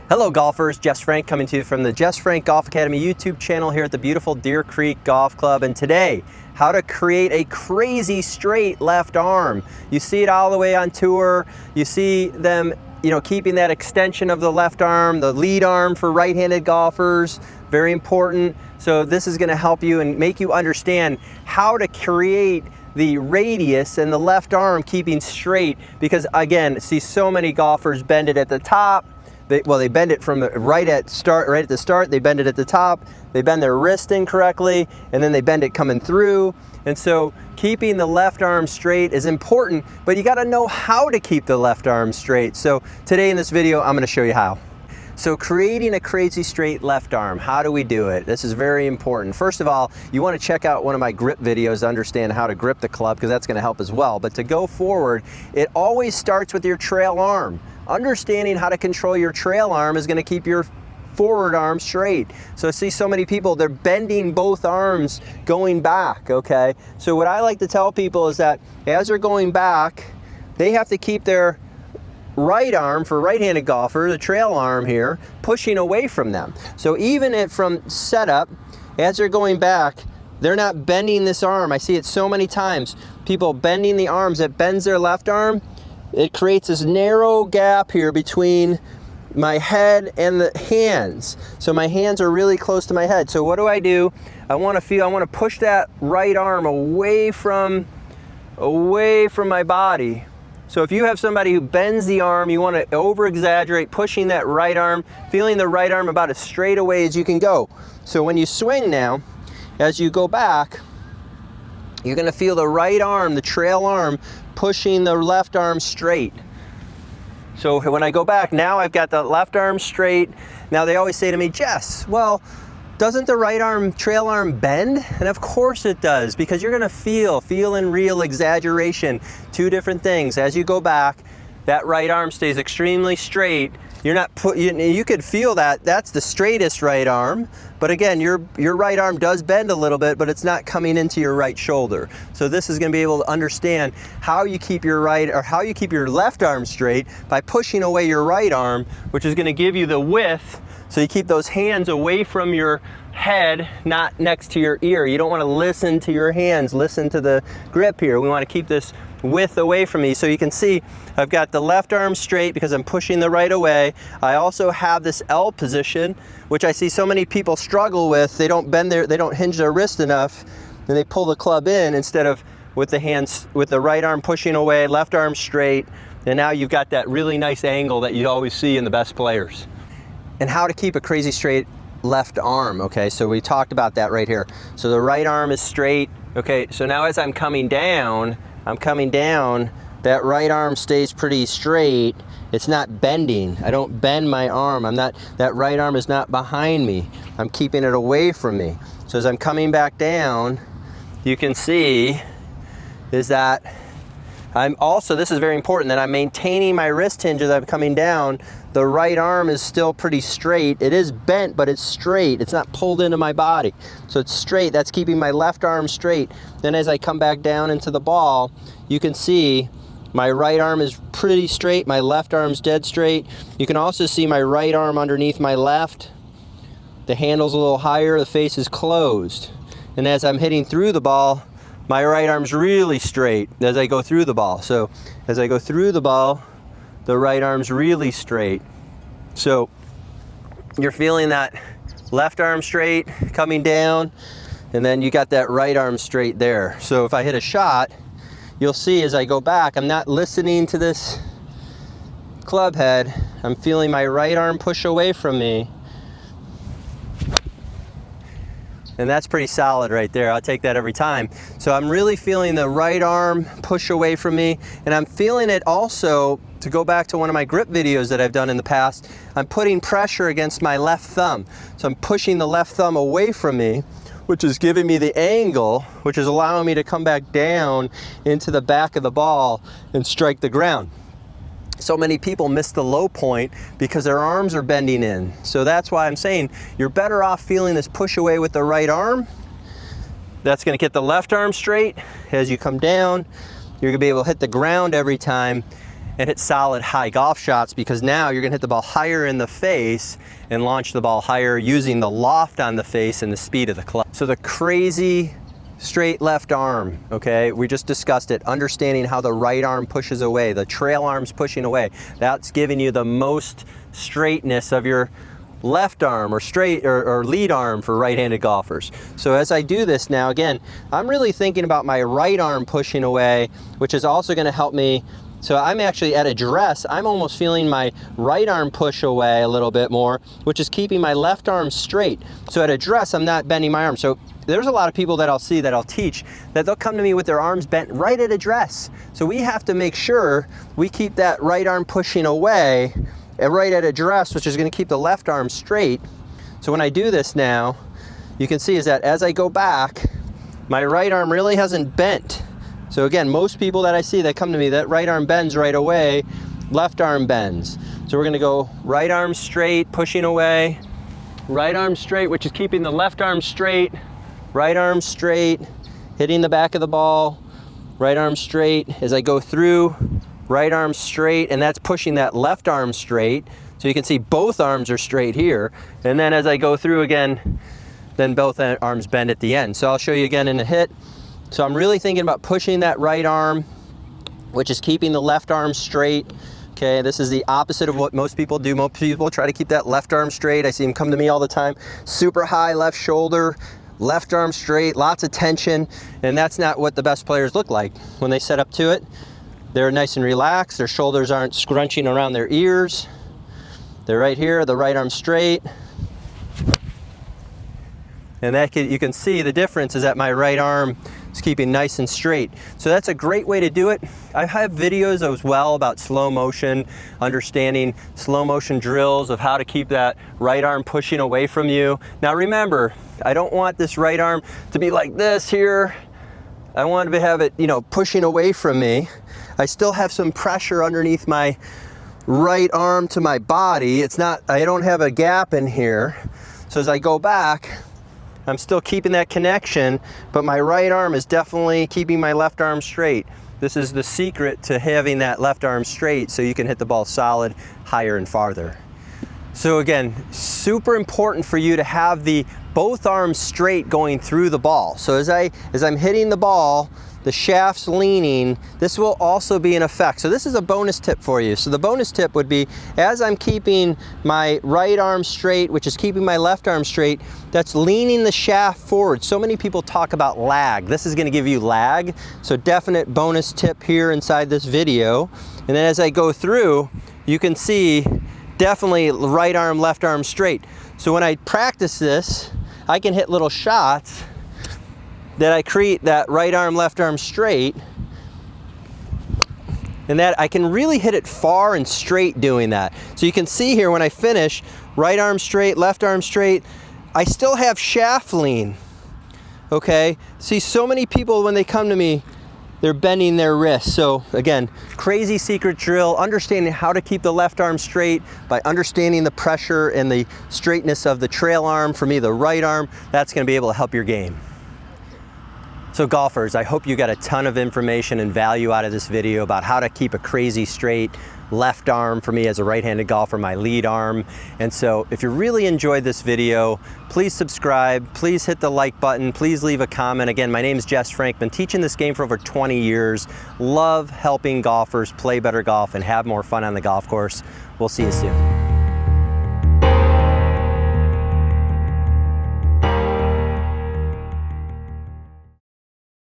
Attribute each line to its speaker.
Speaker 1: Hello golfers, Jess Frank coming to you from the Jess Frank Golf Academy YouTube channel here at the beautiful Deer Creek Golf Club. And today, how to create a crazy straight left arm. You see it all the way on tour. You see them, keeping that extension of the left arm, the lead arm for right-handed golfers, very important. So this is gonna help you and make you understand how to create the radius and the left arm keeping straight, because again, see so many golfers bend it at the top. They bend it from right at the start, they bend it at the top, they bend their wrist incorrectly, and then they bend it coming through. And so keeping the left arm straight is important, but you gotta know how to keep the left arm straight. So today in this video, I'm gonna show you how. So creating a crazy straight left arm, how do we do it? This is very important. First of all, you wanna check out one of my grip videos to understand how to grip the club, because that's gonna help as well. But to go forward, it always starts with your trail arm. Understanding how to control your trail arm is gonna keep your forward arm straight. So I see so many people, they're bending both arms going back, okay? So what I like to tell people is that as they're going back, they have to keep their right arm, for right-handed golfer, the trail arm here, pushing away from them. So even from setup, as they're going back, they're not bending this arm. I see it so many times. People bending the arms, that bends their left arm. It creates this narrow gap here between my head and the hands. So my hands are really close to my head. So what do? I want to push that right arm away from my body. So if you have somebody who bends the arm, you want to over-exaggerate pushing that right arm, feeling the right arm about as straight away as you can go. So when you swing now, as you go back, you're going to feel the right arm, the trail arm, pushing the left arm straight. So when I go back, now I've got the left arm straight. Now they always say to me, Jess, well, doesn't the right arm, trail arm bend? And of course it does, because you're gonna feel and real exaggeration. Two different things. As you go back, that right arm stays extremely straight. You could feel that that's the straightest right arm, but again, your right arm does bend a little bit, but it's not coming into your right shoulder. So this is going to be able to understand how you keep your left arm straight by pushing away your right arm, which is going to give you the width. So you keep those hands away from your head, not next to your ear. You don't want to listen to your hands, listen to the grip here. We want to keep this width away from me. So you can see I've got the left arm straight because I'm pushing the right away. I also have this L position, which I see so many people struggle with. They don't hinge their wrist enough, and they pull the club in instead of with the right arm pushing away, left arm straight, and now you've got that really nice angle that you always see in the best players. And how to keep a crazy straight left arm, okay? So we talked about that right here. So the right arm is straight, okay? So now as I'm coming down, that right arm stays pretty straight. It's not bending. I don't bend my arm. That right arm is not behind me. I'm keeping it away from me. So as I'm coming back down, you can see is that this is very important, that I'm maintaining my wrist hinge as I'm coming down. The right arm is still pretty straight. It is bent, but it's straight. It's not pulled into my body. So it's straight. That's keeping my left arm straight. Then as I come back down into the ball, you can see my right arm is pretty straight. My left arm's dead straight. You can also see my right arm underneath my left. The handle's a little higher. The face is closed. And as I'm hitting through the ball, my right arm's really straight as I go through the ball. So as I go through the ball, the right arm's really straight. So you're feeling that left arm straight coming down, and then you got that right arm straight there. So if I hit a shot, you'll see as I go back, I'm not listening to this club head. I'm feeling my right arm push away from me. And that's pretty solid right there. I'll take that every time. So I'm really feeling the right arm push away from me, and I'm feeling it also, to go back to one of my grip videos that I've done in the past, I'm putting pressure against my left thumb. So I'm pushing the left thumb away from me, which is giving me the angle, which is allowing me to come back down into the back of the ball and strike the ground. So many people miss the low point because their arms are bending in. So that's why I'm saying you're better off feeling this push away with the right arm. That's going to get the left arm straight. As you come down, you're going to be able to hit the ground every time. and hit solid high golf shots, because now you're gonna hit the ball higher in the face and launch the ball higher using the loft on the face and the speed of the club. So the crazy straight left arm, okay, we just discussed it, understanding how the right arm pushes away, the trail arm's pushing away. That's giving you the most straightness of your left arm, or straight or lead arm for right-handed golfers. So as I do this now, again, I'm really thinking about my right arm pushing away, which is also going to help me. So I'm actually at address, I'm almost feeling my right arm push away a little bit more, which is keeping my left arm straight. So at address, I'm not bending my arm. So there's a lot of people that I'll see, that I'll teach, that they'll come to me with their arms bent right at address. So we have to make sure we keep that right arm pushing away and right at address, which is going to keep the left arm straight. So when I do this now, you can see is that as I go back, my right arm really hasn't bent. So again, most people that I see that come to me, that right arm bends right away, left arm bends. So we're going to go right arm straight, pushing away, right arm straight, which is keeping the left arm straight, right arm straight, hitting the back of the ball, right arm straight as I go through, right arm straight, and that's pushing that left arm straight. So you can see both arms are straight here. And then as I go through again, then both arms bend at the end. So I'll show you again in a hit. So I'm really thinking about pushing that right arm, which is keeping the left arm straight. Okay, this is the opposite of what most people do. Most people try to keep that left arm straight. I see them come to me all the time. Super high left shoulder, left arm straight, lots of tension, and that's not what the best players look like. When they set up to it, they're nice and relaxed. Their shoulders aren't scrunching around their ears. They're right here, the right arm straight. And that you can see the difference is that my right arm is keeping nice and straight. So that's a great way to do it. I have videos as well about slow motion, understanding slow motion drills of how to keep that right arm pushing away from you. Now remember, I don't want this right arm to be like this here. I want to have it, you know, pushing away from me. I still have some pressure underneath my right arm to my body. It's not, I don't have a gap in here. So as I go back, I'm still keeping that connection, but my right arm is definitely keeping my left arm straight. This is the secret to having that left arm straight, so you can hit the ball solid, higher and farther. So again, super important for you to have the both arms straight going through the ball. So as I'm hitting the ball, the shaft's leaning, this will also be in effect. So this is a bonus tip for you. So the bonus tip would be, as I'm keeping my right arm straight, which is keeping my left arm straight, that's leaning the shaft forward. So many people talk about lag. This is gonna give you lag. So definite bonus tip here inside this video. And then as I go through, you can see definitely right arm, left arm straight. So when I practice this, I can hit little shots that I create that right arm, left arm straight, and that I can really hit it far and straight doing that. So you can see here when I finish, right arm straight, left arm straight, I still have shaft lean, okay? See, so many people when they come to me, they're bending their wrists. So again, crazy secret drill, understanding how to keep the left arm straight by understanding the pressure and the straightness of the trail arm, for me, the right arm, that's gonna be able to help your game. So golfers, I hope you got a ton of information and value out of this video about how to keep a crazy straight left arm for me as a right-handed golfer, my lead arm. And so if you really enjoyed this video, please subscribe, please hit the like button, please leave a comment. Again, my name is Jess Frank, been teaching this game for over 20 years. Love helping golfers play better golf and have more fun on the golf course. We'll see you soon.